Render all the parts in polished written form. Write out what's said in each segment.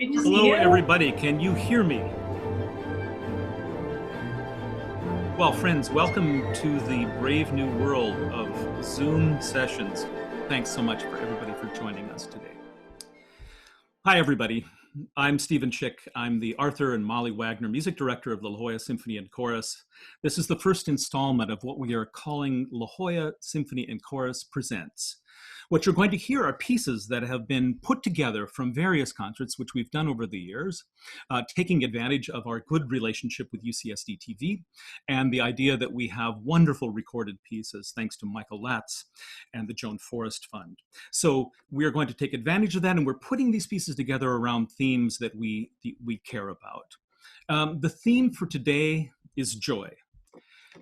Good to see Hello, you. everybody. Can you hear me? Well, friends, welcome to the brave new world of Zoom sessions. Thanks so much for everybody for joining us today. Hi, everybody. I'm Steven Schick. I'm the Arthur and Molly Wagner music director of the La Jolla Symphony and Chorus. This is the first installment of what we are calling La Jolla Symphony and Chorus Presents. What you're going to hear are pieces that have been put together from various concerts, which we've done over the years, taking advantage of our good relationship with UCSD TV and the idea that we have wonderful recorded pieces, thanks to Michael Latz and the Joan Forrest Fund. So we're going to take advantage of that, and we're putting these pieces together around themes that we care about. The theme for today is joy.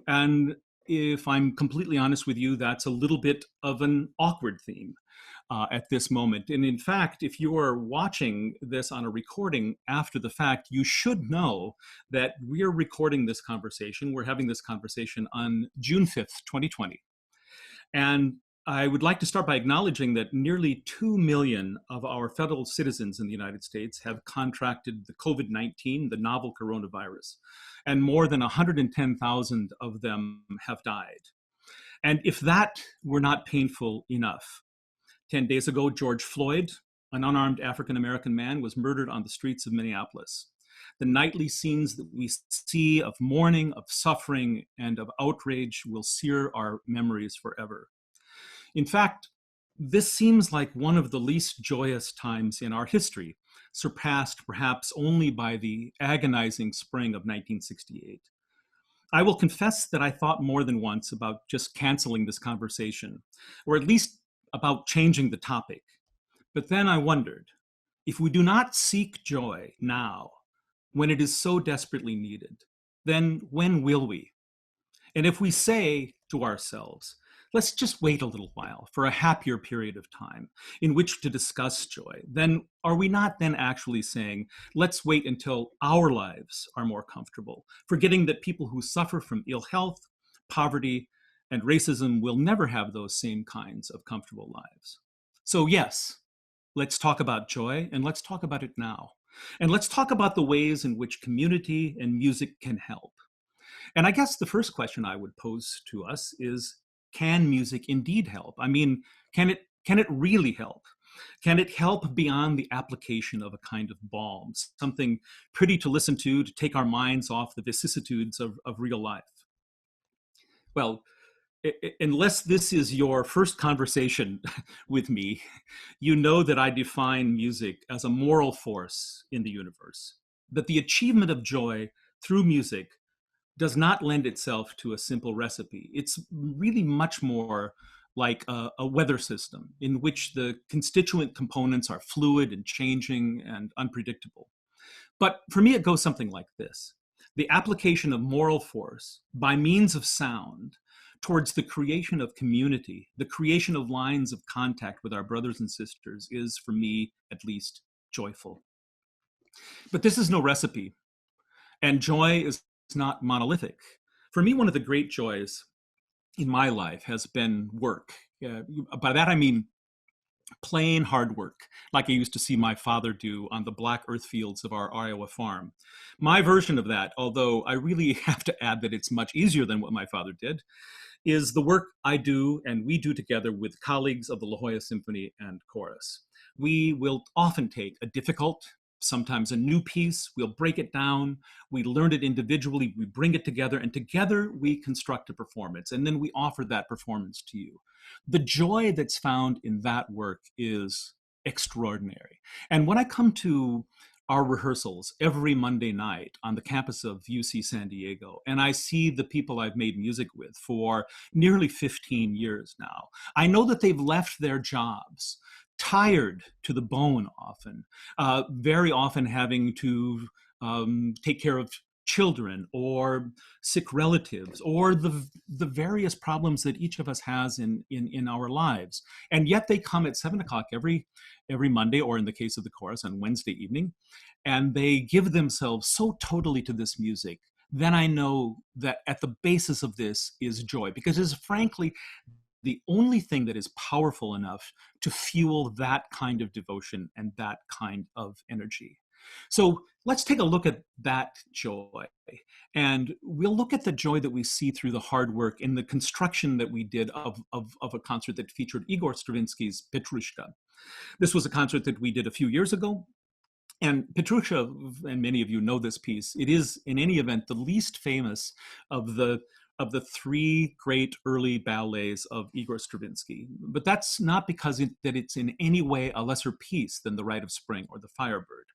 And if I'm completely honest with you, that's a little bit of an awkward theme at this moment. And in fact, if you are watching this on a recording after the fact, you should know that we are recording this conversation. We're having this conversation on June 5th, 2020. And I would like to start by acknowledging that nearly 2 million of our federal citizens in the United States have contracted the COVID-19, the novel coronavirus, and more than 110,000 of them have died. And if that were not painful enough, 10 days ago, George Floyd, an unarmed African-American man, was murdered on the streets of Minneapolis. The nightly scenes that we see of mourning, of suffering, and of outrage will sear our memories forever. In fact, this seems like one of the least joyous times in our history, surpassed perhaps only by the agonizing spring of 1968. I will confess that I thought more than once about just canceling this conversation, or at least about changing the topic. But then I wondered, if we do not seek joy now, when it is so desperately needed, then when will we? And if we say to ourselves, let's just wait a little while for a happier period of time in which to discuss joy, then are we not then actually saying, let's wait until our lives are more comfortable, forgetting that people who suffer from ill health, poverty, and racism will never have those same kinds of comfortable lives? So yes, let's talk about joy, and let's talk about it now. And let's talk about the ways in which community and music can help. And I guess the first question I would pose to us is, can music indeed help? I mean, can it really help? Can it help beyond the application of a kind of balm, something pretty to listen to take our minds off the vicissitudes of real life? Well, unless this is your first conversation with me, you know that I define music as a moral force in the universe, that the achievement of joy through music does not lend itself to a simple recipe. It's really much more like a weather system in which the constituent components are fluid and changing and unpredictable. But for me, it goes something like this. The application of moral force by means of sound towards the creation of community, the creation of lines of contact with our brothers and sisters is, for me at least, joyful. But this is no recipe, and joy is not monolithic. For me, one of the great joys in my life has been work. By that I mean plain hard work, like I used to see my father do on the black earth fields of our Iowa farm. My version of that, although I really have to add that it's much easier than what my father did, is the work I do and we do together with colleagues of the La Jolla Symphony and Chorus. We will often take a difficult, sometimes a new piece, we'll break it down, we learn it individually, we bring it together, and together we construct a performance, and then we offer that performance to you. The joy that's found in that work is extraordinary. And when I come to our rehearsals every Monday night on the campus of UC San Diego, and I see the people I've made music with for nearly 15 years now, I know that they've left their jobs tired to the bone often, very often having to take care of children or sick relatives or the various problems that each of us has in our lives. And yet they come at 7 o'clock every Monday, or in the case of the chorus, on Wednesday evening, and they give themselves so totally to this music. Then I know that at the basis of this is joy, because it is frankly the only thing that is powerful enough to fuel that kind of devotion and that kind of energy. So let's take a look at that joy. And we'll look at the joy that we see through the hard work in the construction that we did of a concert that featured Igor Stravinsky's Petrushka. This was a concert that we did a few years ago. And Petrushka, and many of you know this piece, it is, in any event, the least famous of the three great early ballets of Igor Stravinsky. But that's not because that it's in any way a lesser piece than The Rite of Spring or The Firebird.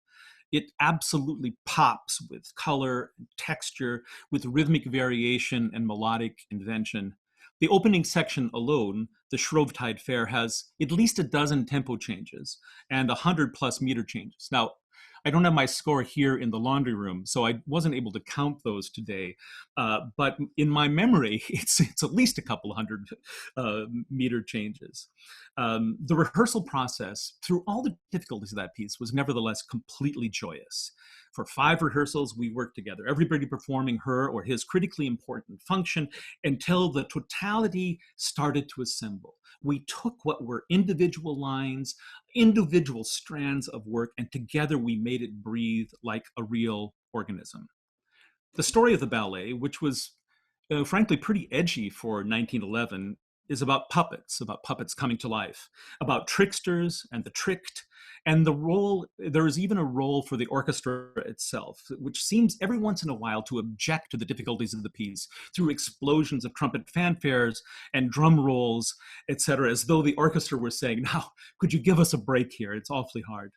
It absolutely pops with color and texture, with rhythmic variation and melodic invention. The opening section alone, the Shrovetide Fair, has at least a dozen tempo changes and 100+ meter changes. Now, I don't have my score here in the laundry room, so I wasn't able to count those today. But in my memory, it's at least a couple hundred meter changes. The rehearsal process, through all the difficulties of that piece, was nevertheless completely joyous. For 5 rehearsals, we worked together, everybody performing her or his critically important function until the totality started to assemble. We took what were individual lines, individual strands of work, and together we made it breathe like a real organism. The story of the ballet, which was frankly pretty edgy for 1911, is about puppets coming to life, about tricksters and the tricked, and there is even a role for the orchestra itself, which seems every once in a while to object to the difficulties of the piece through explosions of trumpet fanfares and drum rolls, etc., as though the orchestra were saying, now, could you give us a break here? It's awfully hard.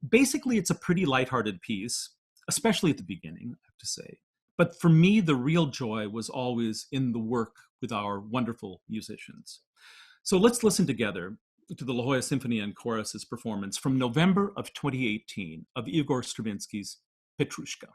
Basically, it's a pretty lighthearted piece, especially at the beginning, I have to say. But for me, the real joy was always in the work with our wonderful musicians. So let's listen together to the La Jolla Symphony and Chorus's performance from November of 2018 of Igor Stravinsky's Petrushka.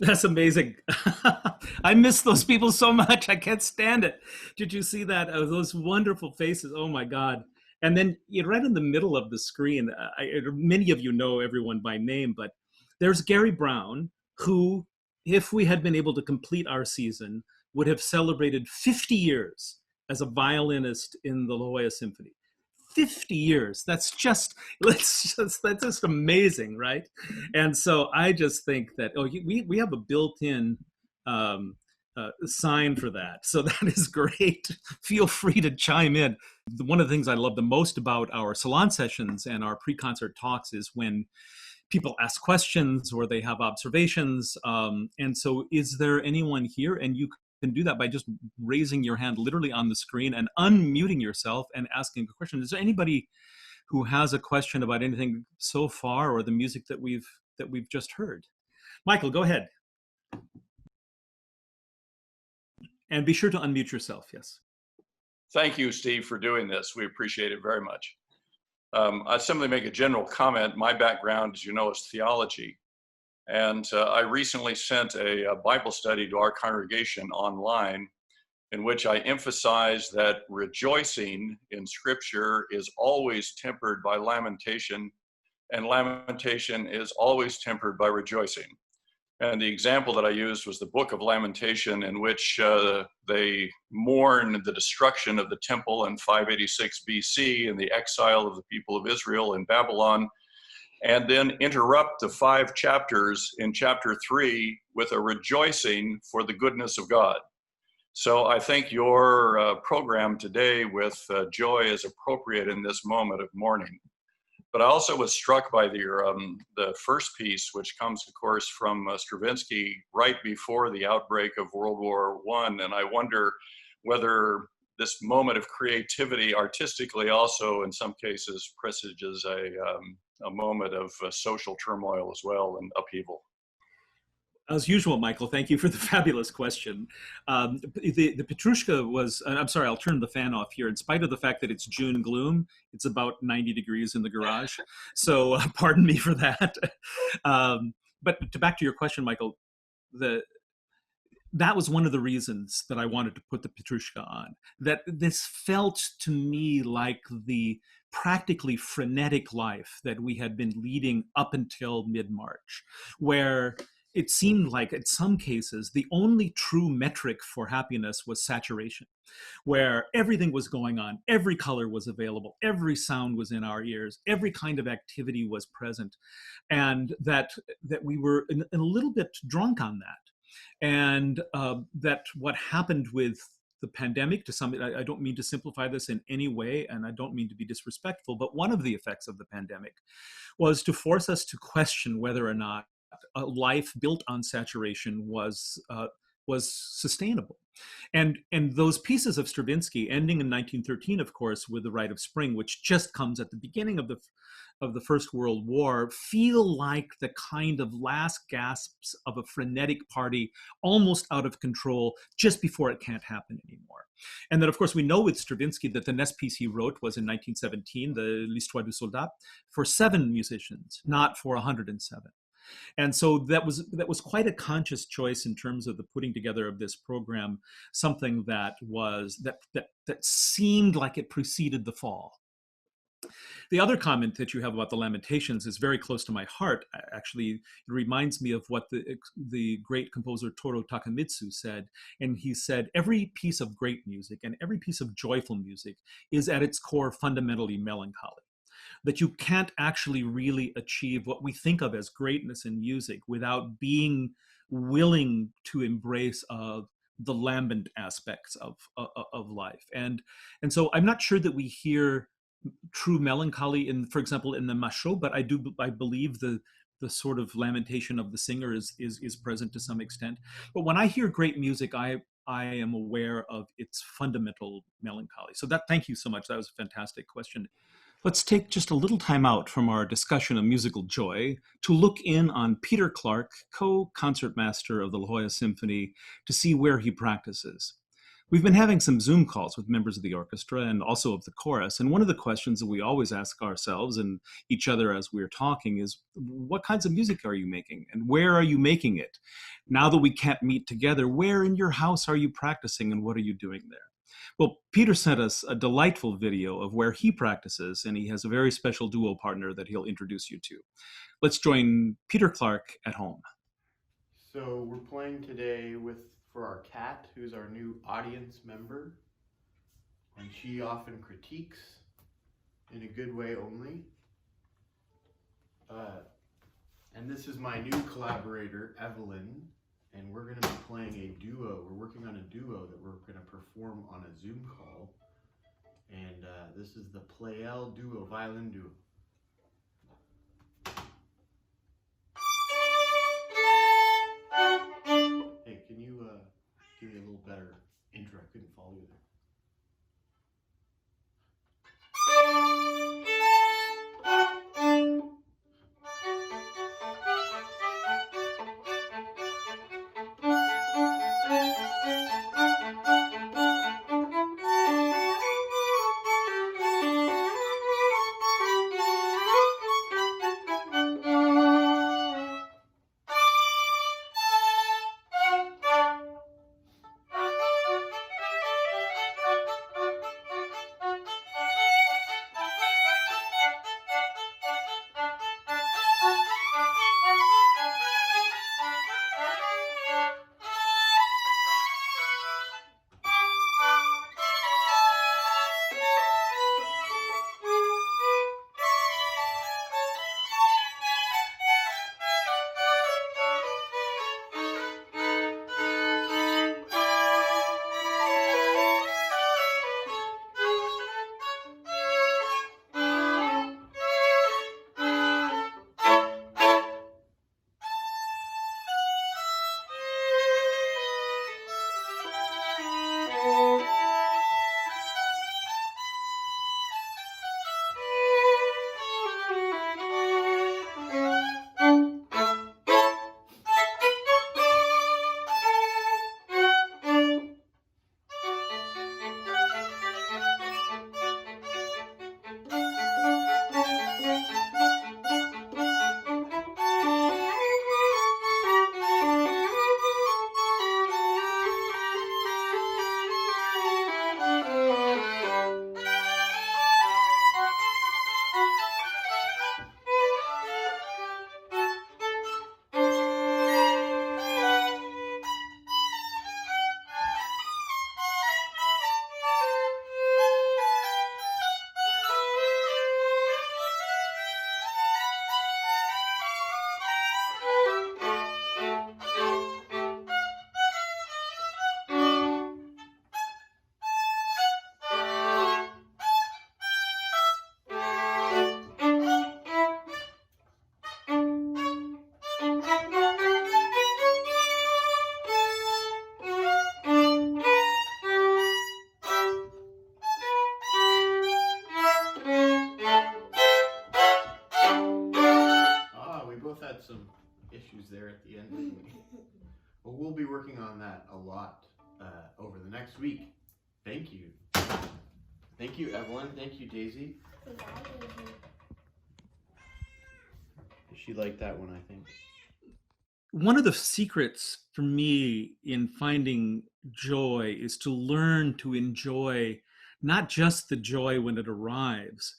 That's amazing. I miss those people so much. I can't stand it. Did you see that? Those wonderful faces. Oh my God. And then right in the middle of the screen, many of you know everyone by name, but there's Gary Brown, who, if we had been able to complete our season, would have celebrated 50 years as a violinist in the La Jolla Symphony. 50 years. That's just amazing, right? And so I just think that we have a built-in sign for that. So that is great. Feel free to chime in. One of the things I love the most about our salon sessions and our pre-concert talks is when people ask questions or they have observations. And so is there anyone here? And you can do that by just raising your hand literally on the screen and unmuting yourself and asking a question. Is there anybody who has a question about anything so far or the music that we've just heard? Michael, go ahead. And be sure to unmute yourself, yes. Thank you, Steve, for doing this. We appreciate it very much. I'd simply make a general comment. My background, as you know, is theology. And I recently sent a Bible study to our congregation online in which I emphasized that rejoicing in Scripture is always tempered by lamentation, and lamentation is always tempered by rejoicing. And the example that I used was the book of Lamentation, in which they mourn the destruction of the temple in 586 BC and the exile of the people of Israel in Babylon, and then interrupt the 5 chapters in chapter 3 with a rejoicing for the goodness of God. So I think your program today with joy is appropriate in this moment of mourning. But I also was struck by the first piece, which comes, of course, from Stravinsky right before the outbreak of World War I. And I wonder whether this moment of creativity artistically also, in some cases, presages a moment of social turmoil as well and upheaval. As usual, Michael, thank you for the fabulous question. The Petrushka was, I'm sorry, I'll turn the fan off here. In spite of the fact that it's June gloom, it's about 90 degrees in the garage. So pardon me for that. But back to your question, Michael, that was one of the reasons that I wanted to put the Petrushka on. That this felt to me like the practically frenetic life that we had been leading up until mid-March, where it seemed like, in some cases, the only true metric for happiness was saturation, where everything was going on, every color was available, every sound was in our ears, every kind of activity was present, and that we were a little bit drunk on that. And that what happened with the pandemic, I don't mean to simplify this in any way, and I don't mean to be disrespectful, but one of the effects of the pandemic was to force us to question whether or not a life built on saturation was sustainable. And those pieces of Stravinsky, ending in 1913, of course, with The Rite of Spring, which just comes at the beginning of the First World War, feel like the kind of last gasps of a frenetic party, almost out of control, just before it can't happen anymore. And then, of course, we know with Stravinsky that the next piece he wrote was in 1917, the L'Histoire du Soldat, for 7 musicians, not for 107. And so that was quite a conscious choice in terms of the putting together of this program, something that seemed like it preceded the fall. The other comment that you have about the Lamentations is very close to my heart. Actually, it reminds me of what the great composer Toru Takemitsu said. And he said, every piece of great music and every piece of joyful music is at its core fundamentally melancholy. That you can't actually really achieve what we think of as greatness in music without being willing to embrace the lambent aspects of life. And so I'm not sure that we hear true melancholy for example, in the Machaut, but I believe the sort of lamentation of the singer is present to some extent. But when I hear great music, I am aware of its fundamental melancholy. So thank you so much. That was a fantastic question. Let's take just a little time out from our discussion of musical joy to look in on Peter Clark, co-concertmaster of the La Jolla Symphony, to see where he practices. We've been having some Zoom calls with members of the orchestra and also of the chorus. And one of the questions that we always ask ourselves and each other as we're talking is, what kinds of music are you making? And where are you making it? Now that we can't meet together, where in your house are you practicing and what are you doing there? Well, Peter sent us a delightful video of where he practices, and he has a very special duo partner that he'll introduce you to. Let's join Peter Clark at home. So we're playing today for our cat, who's our new audience member, and she often critiques in a good way only. And this is my new collaborator, Evelyn, and we're going to be playing a duo. We're working on a duo that we're going to perform on a Zoom call, and this is the Pleyel duo, violin duo. Hey, can you give me a little better intro? I couldn't follow you there. Some issues there at the end, didn't we? Well, we'll be working on that a lot over the next week. Thank you. Thank you, Evelyn. Thank you, Daisy. She liked that one, I think. One of the secrets for me in finding joy is to learn to enjoy not just the joy when it arrives,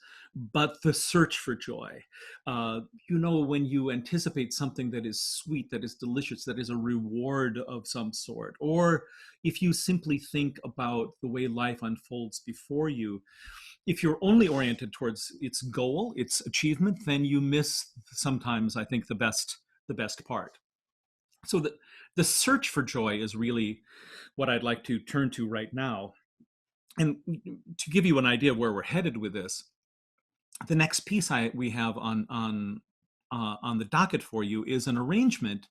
but the search for joy. When you anticipate something that is sweet, that is delicious, that is a reward of some sort, or if you simply think about the way life unfolds before you, if you're only oriented towards its goal, its achievement, then you miss sometimes, I think, the best part. So the search for joy is really what I'd like to turn to right now. And to give you an idea of where we're headed with this, the next piece we have on the docket for you is an arrangement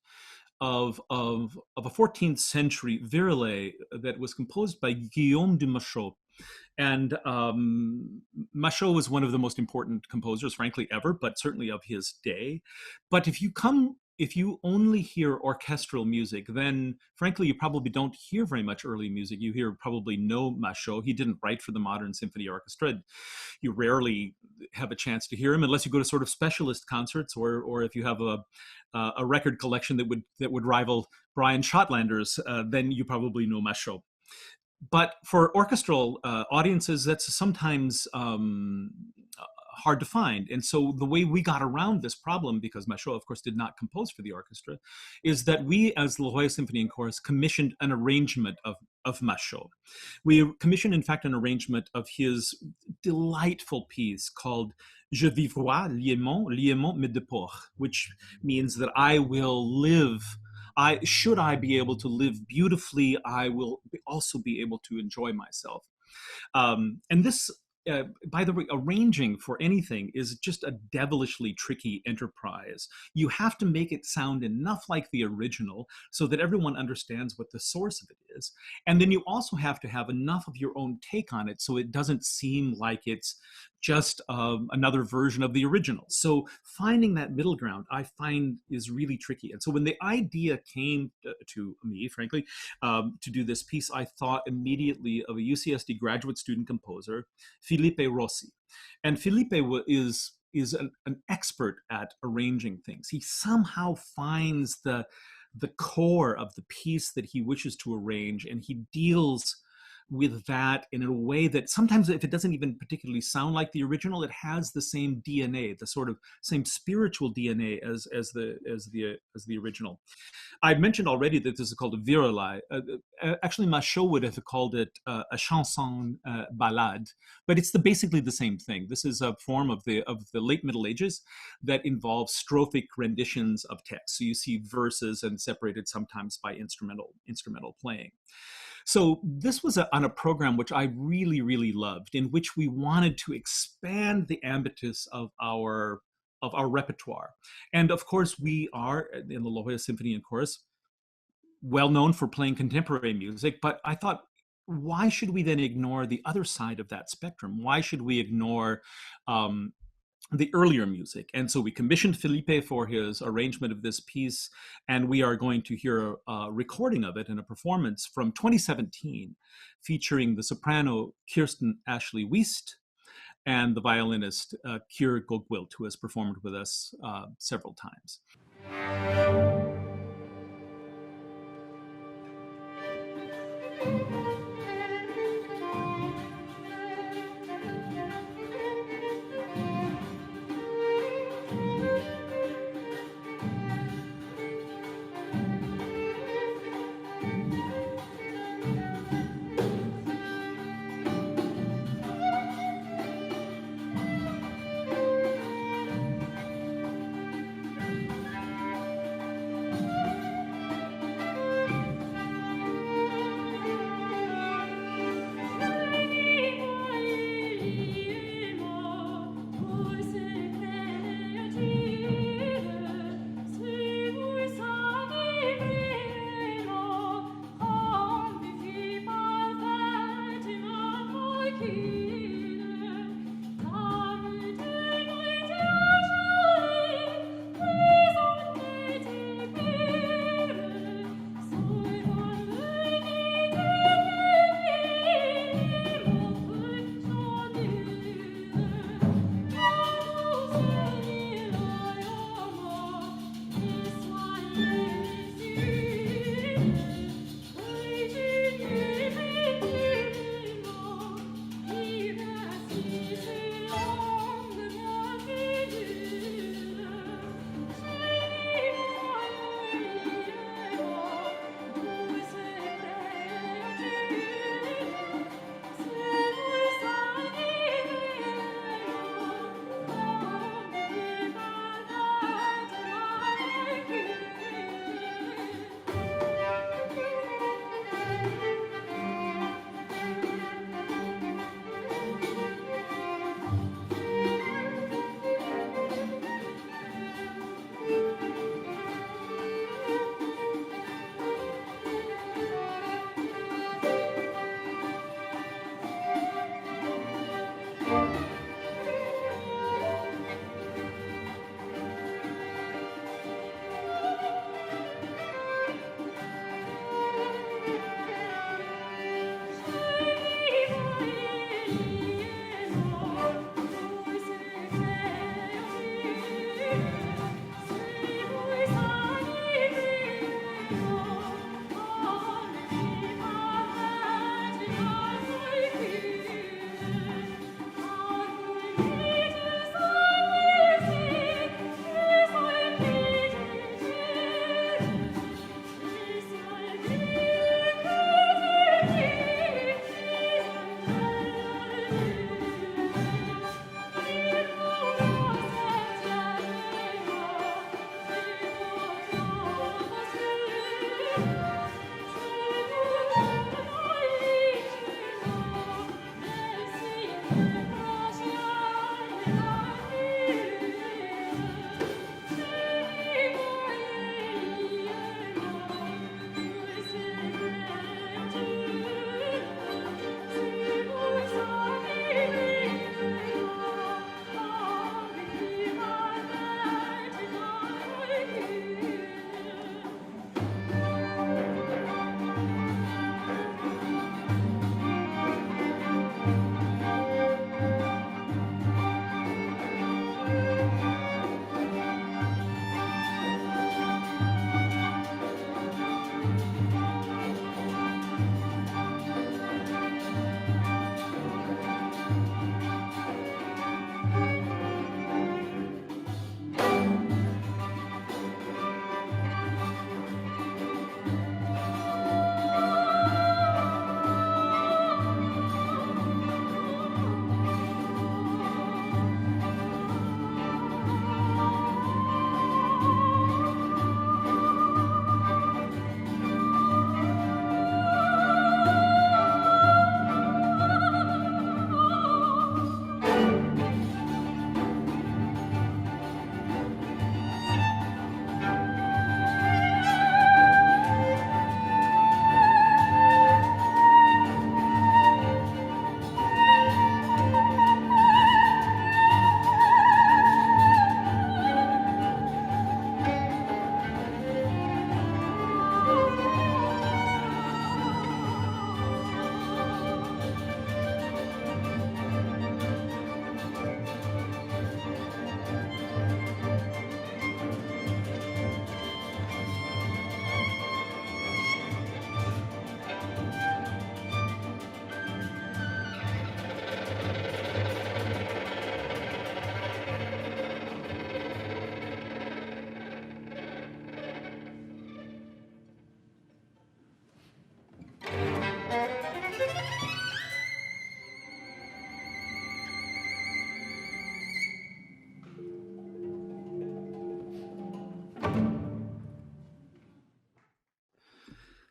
of a 14th century virelai that was composed by Guillaume de Machaut. And Machaut was one of the most important composers, frankly, ever, but certainly of his day. But if you come if you only hear orchestral music, then frankly, you probably don't hear very much early music. You hear probably no Machaut. He didn't write for the modern symphony orchestra. You rarely have a chance to hear him unless you go to sort of specialist concerts, or if you have a record collection that would rival Brian Schotlander's, then you probably know Machaut. But for orchestral audiences, that's sometimes hard to find. And so the way we got around this problem, because Machaut, of course, did not compose for the orchestra, is that we, as the La Jolla Symphony and Chorus, commissioned an arrangement of Machaut. We commissioned, in fact, an arrangement of his delightful piece called Je vivrai liément me deport, which means that I will live. Should I be able to live beautifully, I will also be able to enjoy myself. And this, by the way, arranging for anything is just a devilishly tricky enterprise. You have to make it sound enough like the original so that everyone understands what the source of it is. And then you also have to have enough of your own take on it so it doesn't seem like it's just another version of the original. So finding that middle ground, I find, is really tricky. And so when the idea came to me, frankly, to do this piece, I thought immediately of a UCSD graduate student composer, Felipe Rossi. And Felipe is an expert at arranging things. He somehow finds the core of the piece that he wishes to arrange, and he deals with that in a way that sometimes, if it doesn't even particularly sound like the original, it has the same DNA, the sort of same spiritual DNA as the original. I mentioned already that this is called a virelai. Actually, Machaut would have called it a chanson ballade, but it's basically the same thing. This is a form of the late Middle Ages that involves strophic renditions of text. So you see verses and separated sometimes by instrumental playing. So this was on a program which I really, really loved, in which we wanted to expand the ambitus of our repertoire. And of course, we are, in the La Jolla Symphony and Chorus, well known for playing contemporary music, but I thought, why should we then ignore the other side of that spectrum? Why should we ignore the earlier music? And so we commissioned Felipe for his arrangement of this piece, and we are going to hear a recording of it in a performance from 2017 featuring the soprano Kirsten Ashley Wiest and the violinist Kier Gogwilt, who has performed with us several times.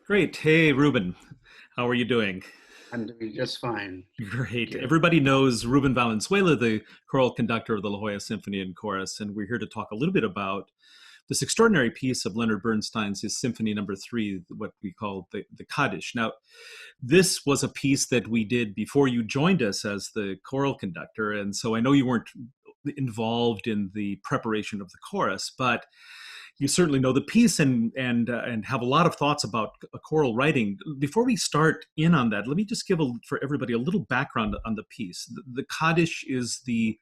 Great. Hey, Ruben. How are you doing? I'm doing just fine. Thank Great. you. Everybody knows Ruben Valenzuela, the choral conductor of the La Jolla Symphony and Chorus, and we're here to talk a little bit about this extraordinary piece of Leonard Bernstein's, his Symphony Number 3, what we call the Kaddish. Now, this was a piece that we did before you joined us as the choral conductor, and so I know you weren't involved in the preparation of the chorus, but you certainly know the piece and have a lot of thoughts about choral writing. Before we start in on that, let me just give for everybody a little background on the piece. The Kaddish is the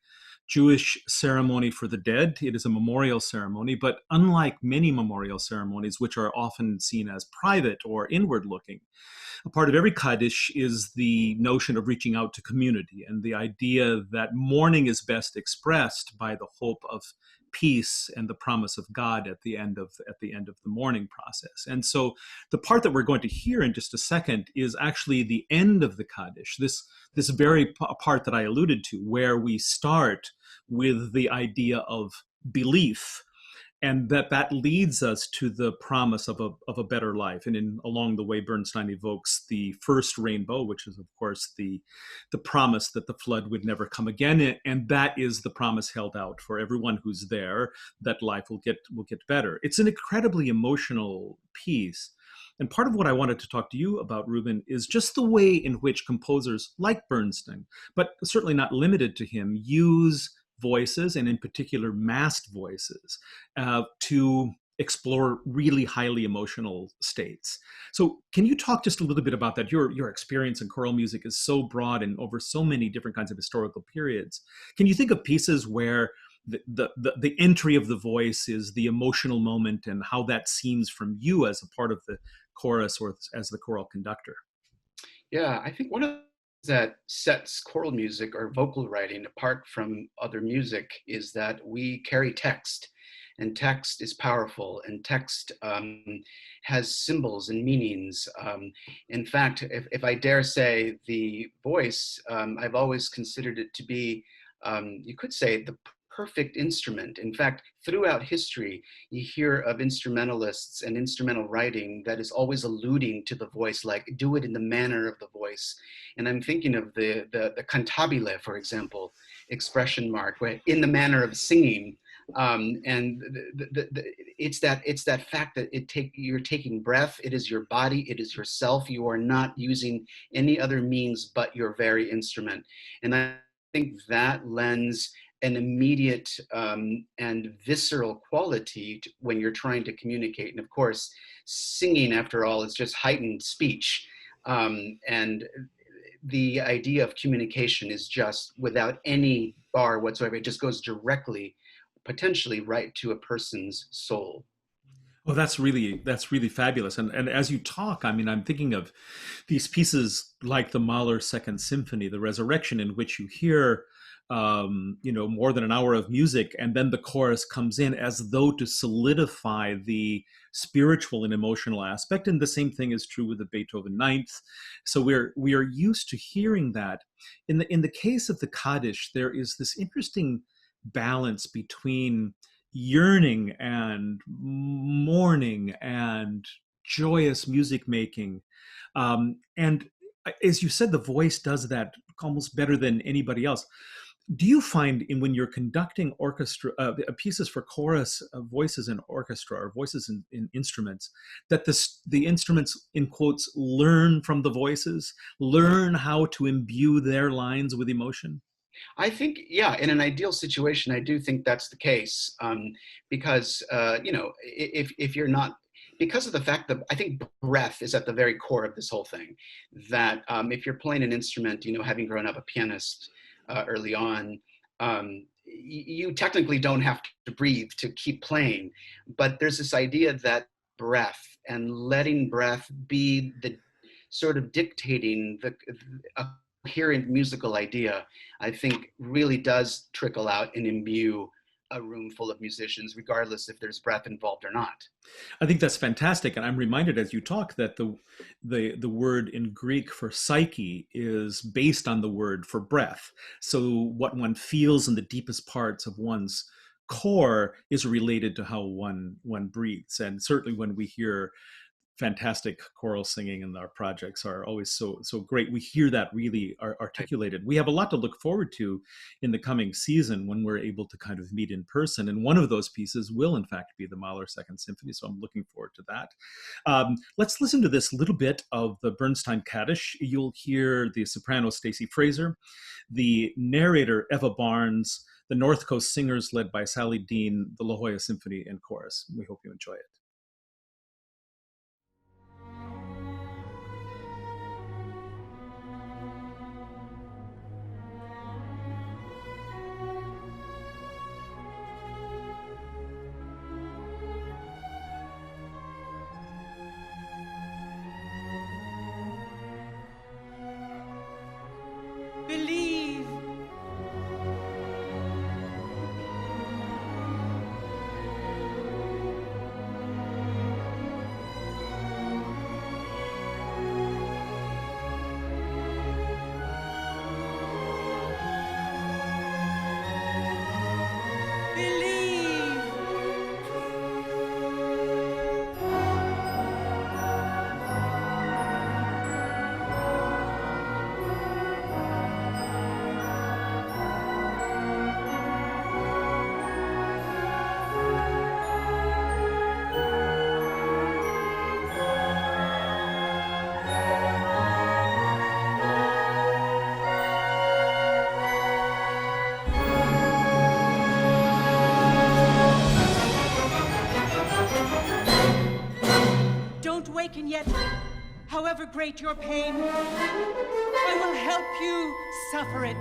Jewish ceremony for the dead. It is a memorial ceremony, but unlike many memorial ceremonies, which are often seen as private or inward looking, a part of every Kaddish is the notion of reaching out to community and the idea that mourning is best expressed by the hope of peace and the promise of God at the end of the mourning process. And so the part that we're going to hear in just a second is actually the end of the Kaddish, this very part that I alluded to, where we start with the idea of belief, and that leads us to the promise of a better life. And along the way, Bernstein evokes the first rainbow, which is of course the promise that the flood would never come again, and that is the promise held out for everyone who's there, that life will get better. It's an incredibly emotional piece. And part of what I wanted to talk to you about, Ruben, is just the way in which composers like Bernstein, but certainly not limited to him, use voices, and in particular masked voices, to explore really highly emotional states. So can you talk just a little bit about that? Your experience in choral music is so broad and over so many different kinds of historical periods. Can you think of pieces where the entry of the voice is the emotional moment, and how that seems from you as a part of the chorus or as the choral conductor? Yeah, I think one of the things that sets choral music or vocal writing apart from other music is that we carry text, and text is powerful, and text has symbols and meanings. In fact, if I dare say, the voice, I've always considered it to be, you could say, the perfect instrument. In fact, throughout history, you hear of instrumentalists and instrumental writing that is always alluding to the voice, like do it in the manner of the voice. And I'm thinking of the cantabile, for example, expression mark, where in the manner of singing. And it's that fact that you're taking breath. It is your body. It is yourself. You are not using any other means but your very instrument. And I think that lends an immediate and visceral quality when you're trying to communicate. And of course, singing, after all, is just heightened speech. And the idea of communication is just without any bar whatsoever. It just goes directly, potentially, right to a person's soul. Well, that's really fabulous. And as you talk, I mean, I'm thinking of these pieces like the Mahler Second Symphony, the Resurrection, in which you hear more than an hour of music, and then the chorus comes in as though to solidify the spiritual and emotional aspect. And the same thing is true with the Beethoven Ninth. So we are used to hearing that. In the case of the Kaddish, there is this interesting balance between yearning and mourning and joyous music making. And as you said, the voice does that almost better than anybody else. Do you find when you're conducting orchestra pieces for chorus, voices in orchestra or voices in instruments, that the instruments, in quotes, learn from the voices, learn how to imbue their lines with emotion? I think, yeah, in an ideal situation, I do think that's the case, because if you're not, because of the fact that I think breath is at the very core of this whole thing. That if you're playing an instrument, having grown up a pianist early on, you technically don't have to breathe to keep playing, but there's this idea that breath and letting breath be the sort of dictating a coherent musical idea, I think really does trickle out and imbue a room full of musicians, regardless if there's breath involved or not. I think that's fantastic, and I'm reminded as you talk that the word in Greek for psyche is based on the word for breath. So what one feels in the deepest parts of one's core is related to how one breathes. And certainly when we hear fantastic choral singing, and our projects are always so great. We hear that really articulated. We have a lot to look forward to in the coming season when we're able to kind of meet in person. And one of those pieces will, in fact, be the Mahler Second Symphony. So I'm looking forward to that. Let's listen to this little bit of the Bernstein Kaddish. You'll hear the soprano Stacey Fraser, the narrator Eva Barnes, the North Coast Singers led by Sally Dean, the La Jolla Symphony and Chorus. We hope you enjoy it. Believe. Don't waken yet, however great your pain. I will help you suffer it.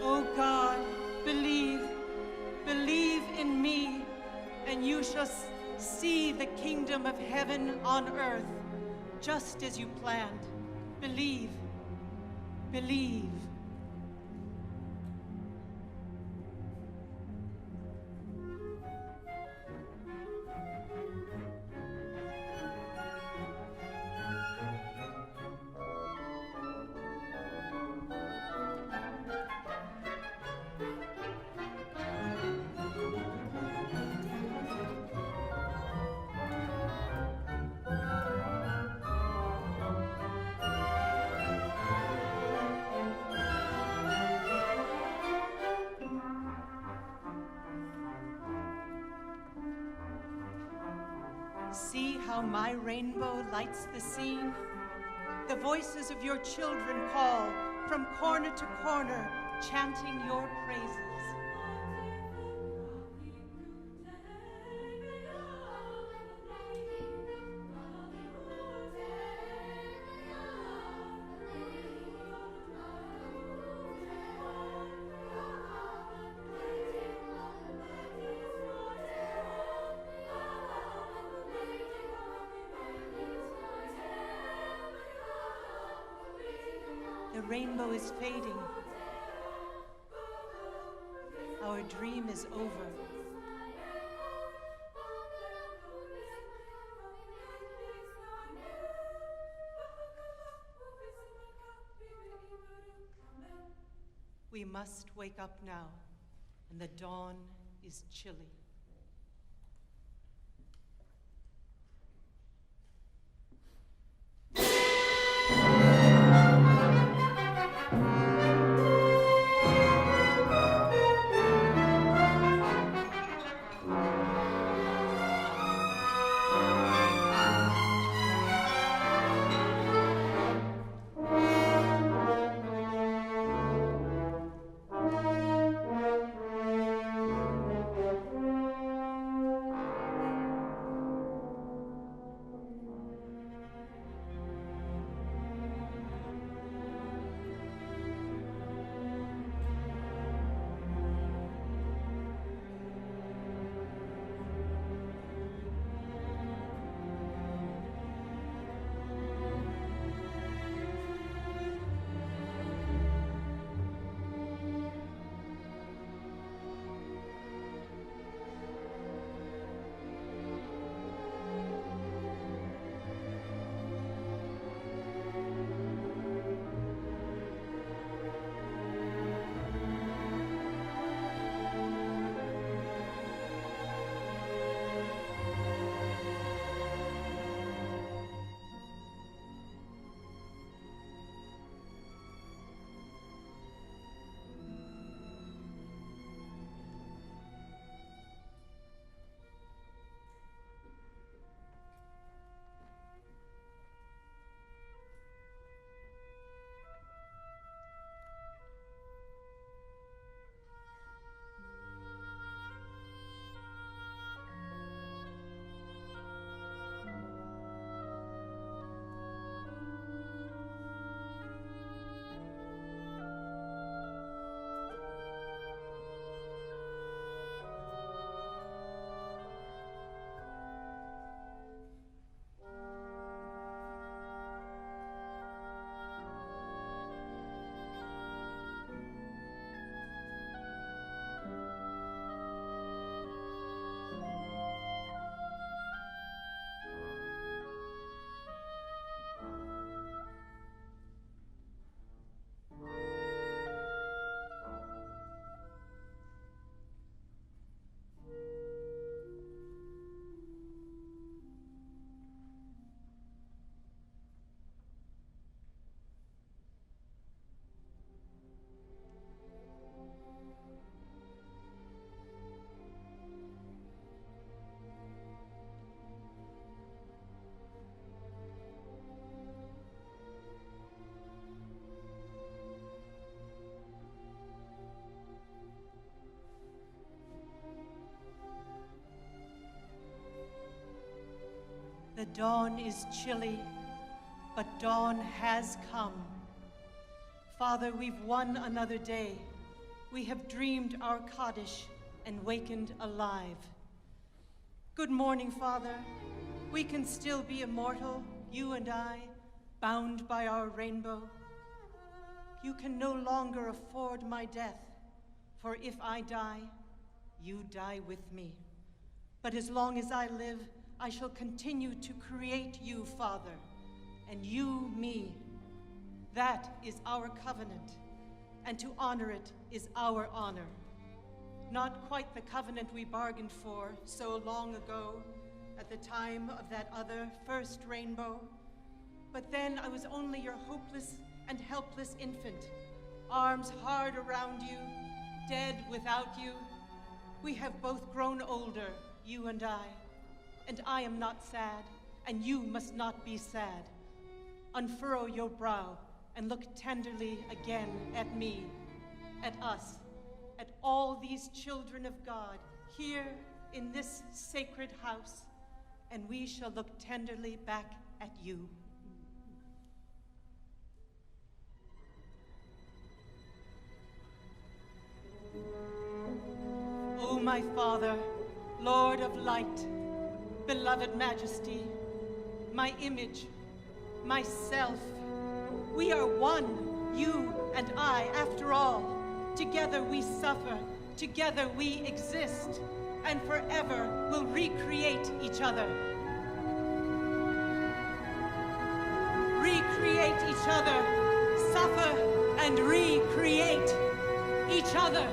Oh God, believe in me, and you shall see the kingdom of heaven on earth, just as you planned. Believe. See how my rainbow lights the scene? The voices of your children call from corner to corner, chanting your praises. The rainbow is fading. Our dream is over. We must wake up now, and the dawn is chilly. The dawn is chilly, but dawn has come. Father, we've won another day. We have dreamed our Kaddish and wakened alive. Good morning, Father. We can still be immortal, you and I, bound by our rainbow. You can no longer afford my death, for if I die, you die with me. But as long as I live, I shall continue to create you, Father, and you me. That is our covenant, and to honor it is our honor. Not quite the covenant we bargained for so long ago, at the time of that other first rainbow. But then I was only your hopeless and helpless infant, arms hard around you, dead without you. We have both grown older, you and I am not sad, and you must not be sad. Unfurrow your brow and look tenderly again at me, at us, at all these children of God here in this sacred house, and we shall look tenderly back at you. O my Father, Lord of light, beloved Majesty, my image, myself, we are one, you and I, after all. Together we suffer, together we exist, and forever we'll recreate each other. Recreate each other, suffer and recreate each other.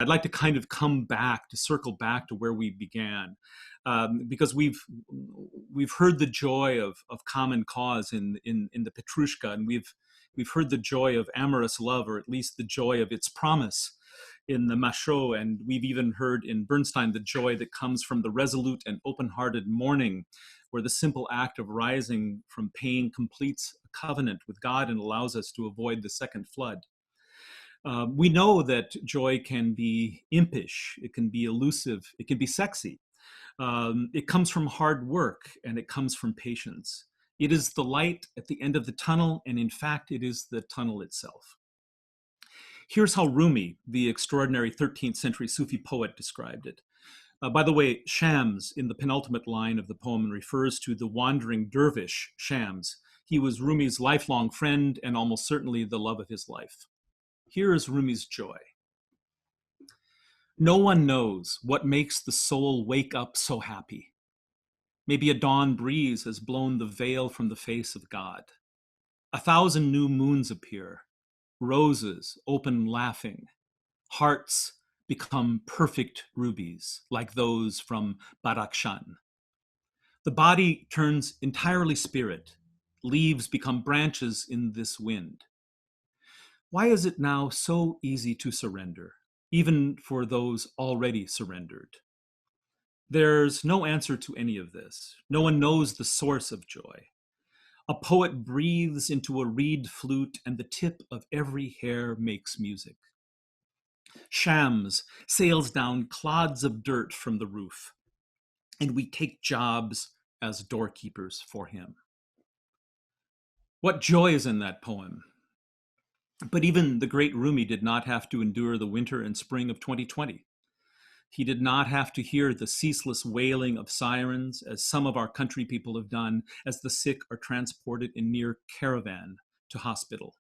I'd like to kind of circle back to where we began, because we've heard the joy of common cause in the Petrushka, and we've heard the joy of amorous love, or at least the joy of its promise in the Machot, and we've even heard in Bernstein the joy that comes from the resolute and open-hearted mourning, where the simple act of rising from pain completes a covenant with God and allows us to avoid the second flood. We know that joy can be impish, it can be elusive, it can be sexy. It comes from hard work, and it comes from patience. It is the light at the end of the tunnel, and in fact, it is the tunnel itself. Here's how Rumi, the extraordinary 13th century Sufi poet, described it. By the way, Shams, in the penultimate line of the poem, refers to the wandering dervish, Shams. He was Rumi's lifelong friend and almost certainly the love of his life. Here is Rumi's joy. No one knows what makes the soul wake up so happy. Maybe a dawn breeze has blown the veil from the face of God. 1,000 new moons appear. Roses open laughing. Hearts become perfect rubies, like those from Badakhshan. The body turns entirely spirit. Leaves become branches in this wind. Why is it now so easy to surrender, even for those already surrendered? There's no answer to any of this. No one knows the source of joy. A poet breathes into a reed flute, and the tip of every hair makes music. Shams sails down clods of dirt from the roof, and we take jobs as doorkeepers for him. What joy is in that poem? But even the great Rumi did not have to endure the winter and spring of 2020. He did not have to hear the ceaseless wailing of sirens, as some of our country people have done, as the sick are transported in near caravan to hospital.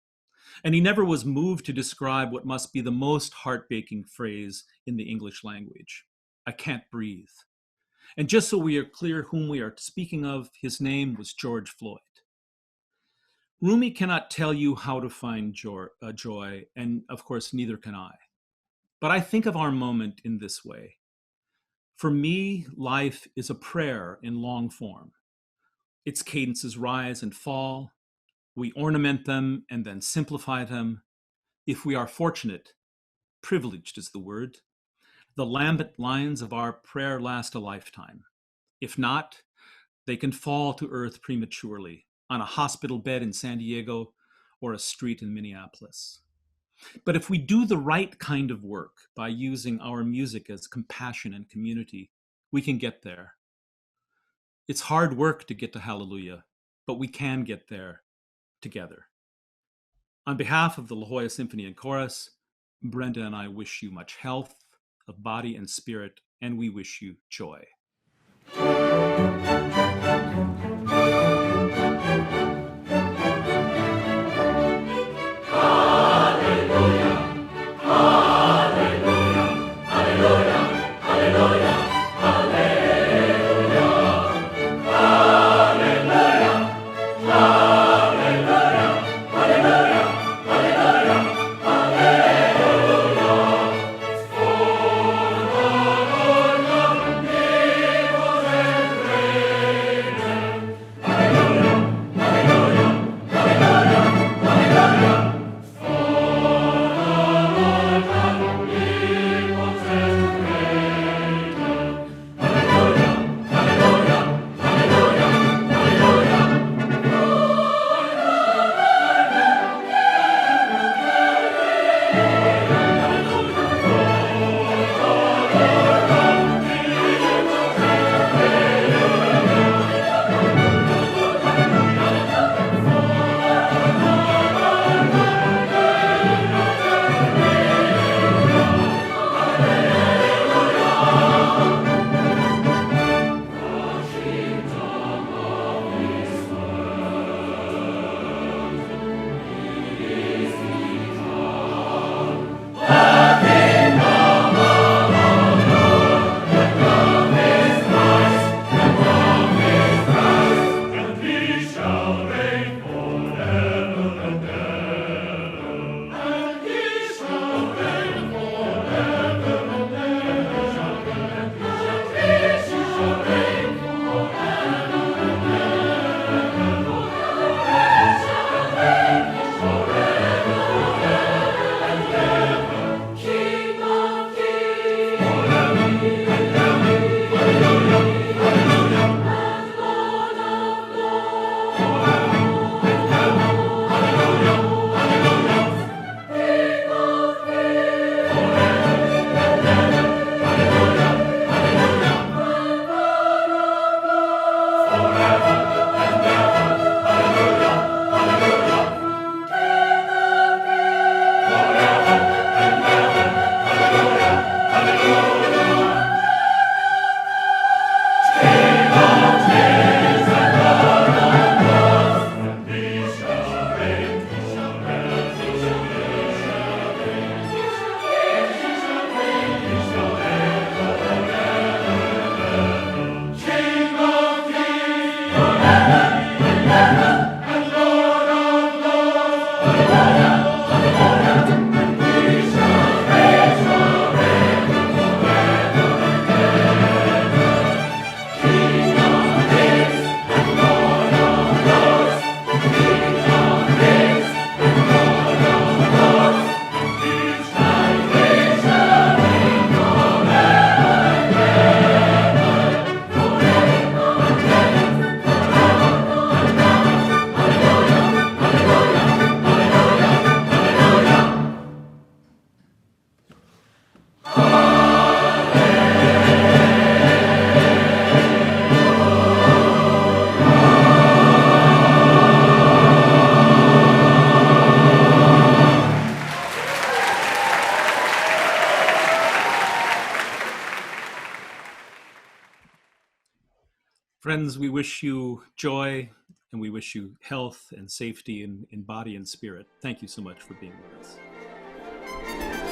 And he never was moved to describe what must be the most heartbreaking phrase in the English language: I can't breathe. And just so we are clear whom we are speaking of, his name was George Floyd. Rumi cannot tell you how to find joy, and of course, neither can I. But I think of our moment in this way. For me, life is a prayer in long form. Its cadences rise and fall. We ornament them and then simplify them. If we are fortunate, privileged is the word, the lambent lines of our prayer last a lifetime. If not, they can fall to earth prematurely on a hospital bed in San Diego or a street in Minneapolis. But if we do the right kind of work by using our music as compassion and community, we can get there. It's hard work to get to Hallelujah, but we can get there together. On behalf of the La Jolla Symphony and Chorus, Brenda and I wish you much health of body and spirit, and we wish you joy. Friends, we wish you joy and we wish you health and safety in body and spirit. Thank you so much for being with us.